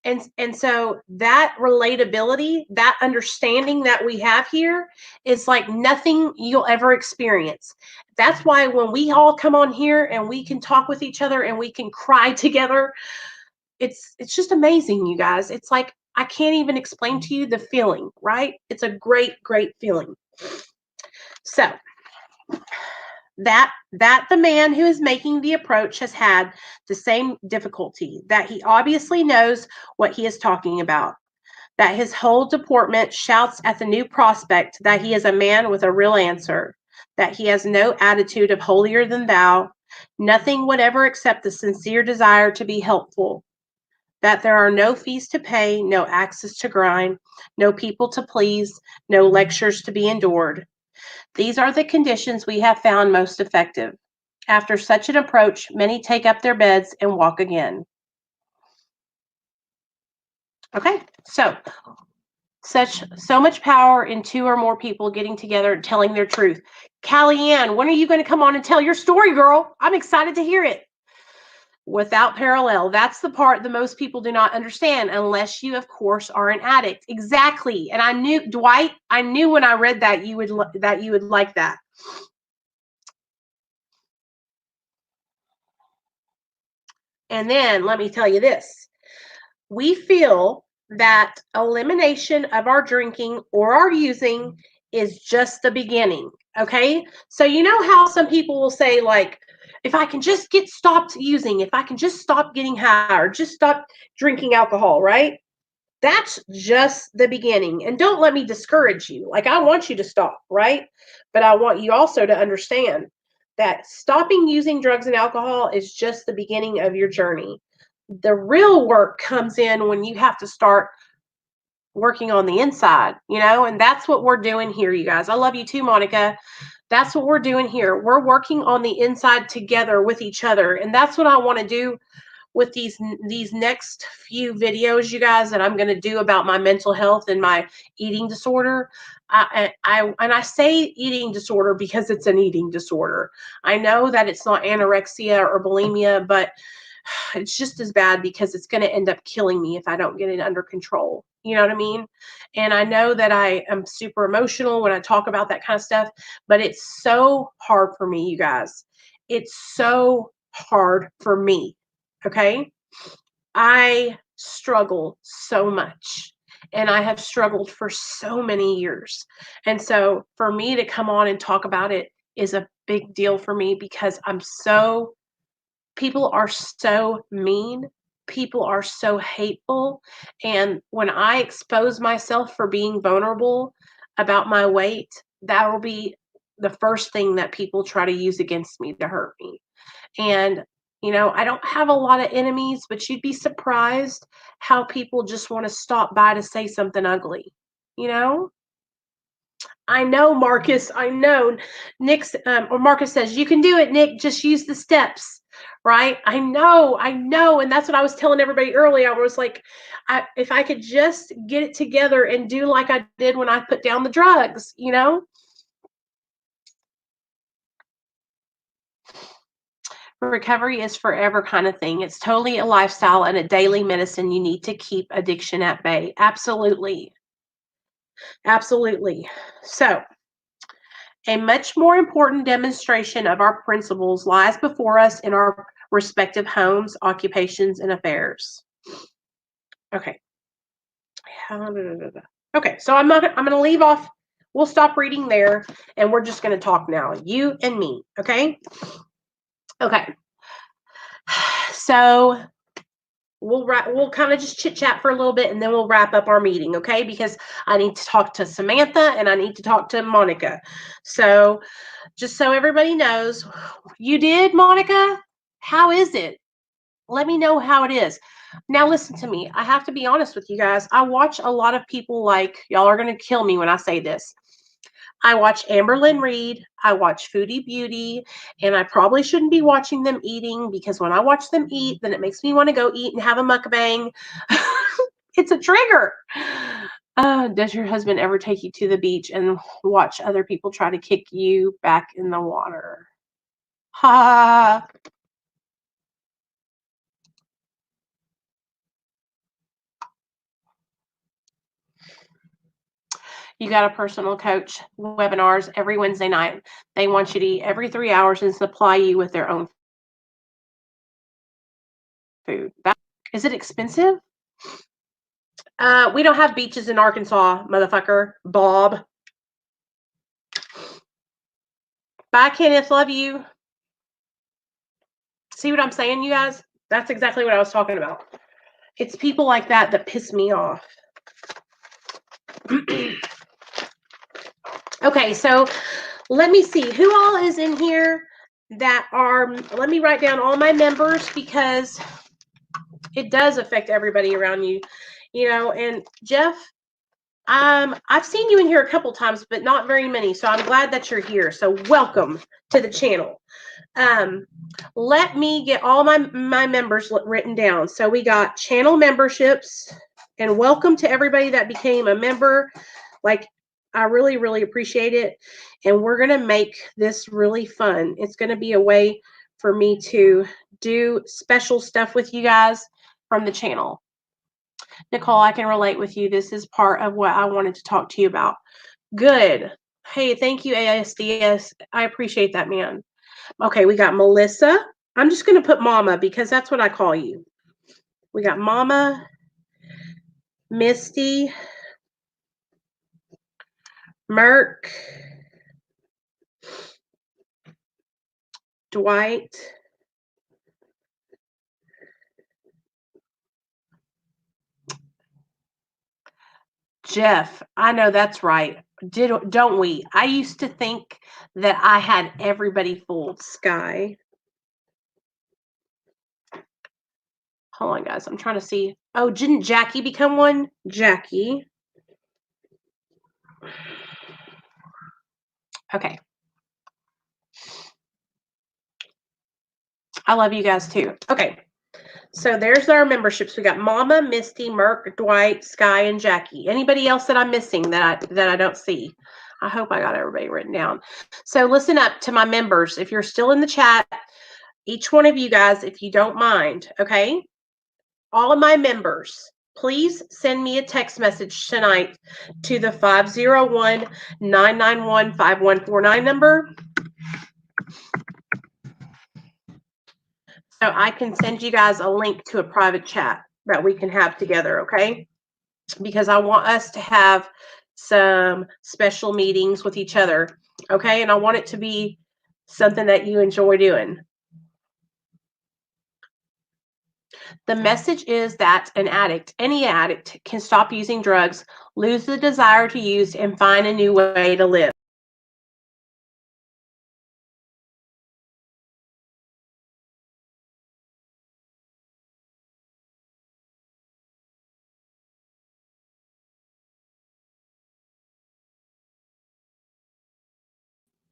And so that relatability, that understanding that we have here is like nothing you'll ever experience. That's why when we all come on here and we can talk with each other and we can cry together, it's just amazing, you guys. It's like I can't even explain to you the feeling, right? It's a great, great feeling. So that the man who is making the approach has had the same difficulty, that he obviously knows what he is talking about, that his whole deportment shouts at the new prospect that he is a man with a real answer, that he has no attitude of holier than thou, nothing whatever except the sincere desire to be helpful, that there are no fees to pay, no axes to grind, no people to please, no lectures to be endured. These are the conditions we have found most effective. After such an approach, many take up their beds and walk again. Okay, so much power in two or more people getting together and telling their truth. Callie-Ann, when are you going to come on and tell your story, girl? I'm excited to hear it. Without parallel. That's the part that most people do not understand, unless you, of course, are an addict. Exactly. And I knew, Dwight, I knew when I read that you would like that. And then let me tell you this. We feel that elimination of our drinking or our using is just the beginning. Okay. So you know how some people will say, like, if I can just get stopped using, if I can just stop getting high, or just stop drinking alcohol, right? That's just the beginning. And don't let me discourage you. Like, I want you to stop, right? But I want you also to understand that stopping using drugs and alcohol is just the beginning of your journey. The real work comes in when you have to start working on the inside, and that's what we're doing here, you guys. I love you too, Monica. That's what we're doing here. We're working on the inside together with each other. And that's what I want to do with these next few videos, you guys, that I'm going to do about my mental health and my eating disorder. I say eating disorder because it's an eating disorder. I know that it's not anorexia or bulimia, but it's just as bad because it's going to end up killing me if I don't get it under control. You know what I mean? And I know that I am super emotional when I talk about that kind of stuff, but it's so hard for me, you guys. It's so hard for me. Okay? I struggle so much, and I have struggled for so many years. And so for me to come on and talk about it is a big deal for me, because people are so mean. People are so hateful. And when I expose myself for being vulnerable about my weight, that will be the first thing that people try to use against me to hurt me. And, I don't have a lot of enemies, but you'd be surprised how people just want to stop by to say something ugly, I know, Marcus. I know. Or Marcus says, you can do it, Nick. Just use the steps, right? I know. And that's what I was telling everybody earlier. I was like, if I could just get it together and do like I did when I put down the drugs, recovery is forever kind of thing. It's totally a lifestyle and a daily medicine. You need to keep addiction at bay. Absolutely. Absolutely. So, a much more important demonstration of our principles lies before us in our respective homes, occupations, and affairs. Okay. Okay, so I'm going to leave off. We'll stop reading there, and we're just going to talk now, you and me. Okay. Okay. So we'll kind of just chit chat for a little bit, and then we'll wrap up our meeting. Okay, because I need to talk to Samantha and I need to talk to Monica. So just so everybody knows, you did, Monica. How is it? Let me know how it is. Now, listen to me. I have to be honest with you guys. I watch a lot of people like, y'all are going to kill me when I say this. I watch Amberlynn Reed. I watch Foodie Beauty. And I probably shouldn't be watching them eating because when I watch them eat, then it makes me want to go eat and have a mukbang. It's a trigger. Does your husband ever take you to the beach and watch other people try to kick you back in the water? Ha! You got a personal coach webinars every Wednesday night. They want you to eat every 3 hours and supply you with their own food. Is it expensive? We don't have beaches in Arkansas, motherfucker. Bob. Bye, Kenneth. Love you. See what I'm saying, you guys? That's exactly what I was talking about. It's people like that that piss me off. Okay, so let me see who all is in here that are, let me write down all my members because it does affect everybody around you, you know. And Jeff, I've seen you in here a couple times, but not very many. So I'm glad that you're here. So welcome to the channel. Let me get all my members written down. So we got channel memberships, and welcome to everybody that became a member. Like, I really, really appreciate it. And we're going to make this really fun. It's going to be a way for me to do special stuff with you guys from the channel. Nicole, I can relate with you. This is part of what I wanted to talk to you about. Good. Hey, thank you, ASDS. I appreciate that, man. Okay, we got Melissa. I'm just going to put Mama because that's what I call you. We got Mama, Misty, Merk, Dwight, Jeff. I know that's right. Don't we? I used to think that I had everybody fooled. Sky. Hold on, guys. I'm trying to see. Oh, didn't Jackie become one? Jackie. Okay. I love you guys too. Okay. So there's our memberships. We got Mama, Misty, Merk, Dwight, Sky, and Jackie. Anybody else that I'm missing that I don't see? I hope I got everybody written down. So listen up to my members. If you're still in the chat, each one of you guys, if you don't mind, okay? All of my members, please send me a text message tonight to the 501-991-5149 number. So I can send you guys a link to a private chat that we can have together, okay? Because I want us to have some special meetings with each other, okay? And I want it to be something that you enjoy doing. The message is that an addict, any addict, can stop using drugs, lose the desire to use, and find a new way to live.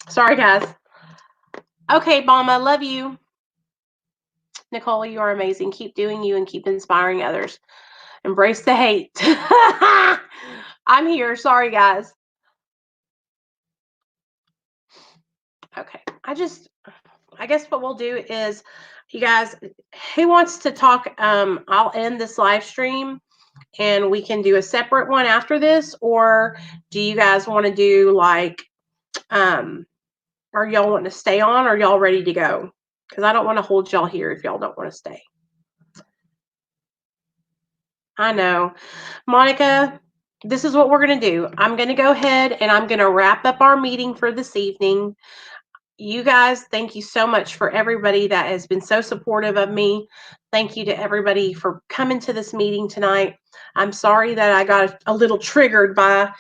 Sorry, guys. Okay, Mama, love you. Nicole, you are amazing. Keep doing you and keep inspiring others. Embrace the hate. I'm here. Sorry, guys. Okay. I guess what we'll do is, you guys, who wants to talk? I'll end this live stream and we can do a separate one after this, or do you guys want to do like, are y'all wanting to stay on, or y'all ready to go? Because I don't want to hold y'all here if y'all don't want to stay. I know. Monica, this is what we're going to do. I'm going to go ahead and I'm going to wrap up our meeting for this evening. You guys, thank you so much for everybody that has been so supportive of me. Thank you to everybody for coming to this meeting tonight. I'm sorry that I got a little triggered by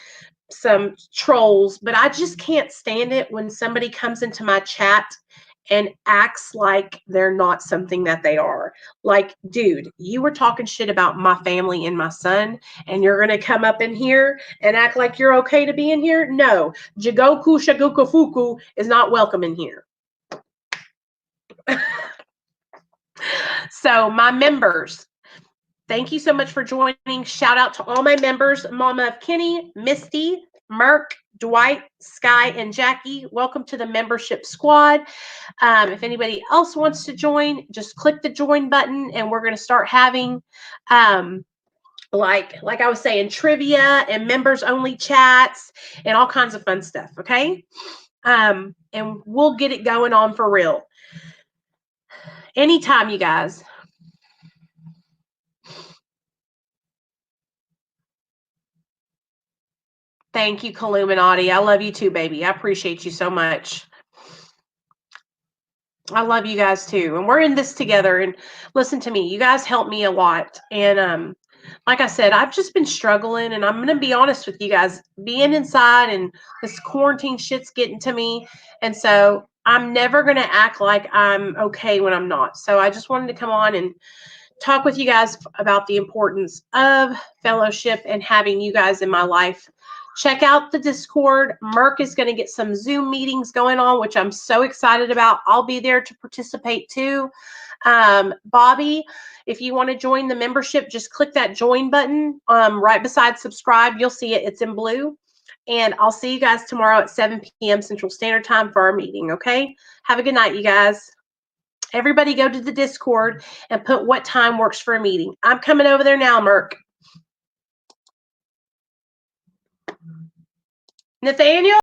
some trolls, but I just can't stand it when somebody comes into my chat and acts like they're not something that they are. Like, dude, you were talking shit about my family and my son, and you're going to come up in here and act like you're okay to be in here? No. Jigoku Shagukafuku is not welcome in here. So, my members, thank you so much for joining. Shout out to all my members, Mama of Kenny, Misty, Merk, Dwight, Sky, and Jackie. Welcome to the membership squad. If anybody else wants to join, just click the join button, and we're going to start having, like I was saying, trivia and members only chats and all kinds of fun stuff. Okay, and we'll get it going on for real. Anytime, you guys. Thank you, Illuminati. I love you too, baby. I appreciate you so much. I love you guys too. And we're in this together. And listen to me, you guys help me a lot. And like I said, I've just been struggling, and I'm gonna be honest with you guys, being inside and this quarantine shit's getting to me. And so I'm never gonna act like I'm okay when I'm not. So I just wanted to come on and talk with you guys about the importance of fellowship and having you guys in my life. Check out the Discord. Merk is going to get some Zoom meetings going on, which I'm so excited about. I'll be there to participate too. Bobby, if you want to join the membership, just click that join button right beside subscribe. You'll see it. It's in blue. And I'll see you guys tomorrow at 7 p.m. Central Standard Time for our meeting, okay? Have a good night, you guys. Everybody go to the Discord and put what time works for a meeting. I'm coming over there now, Merk. Nathaniel?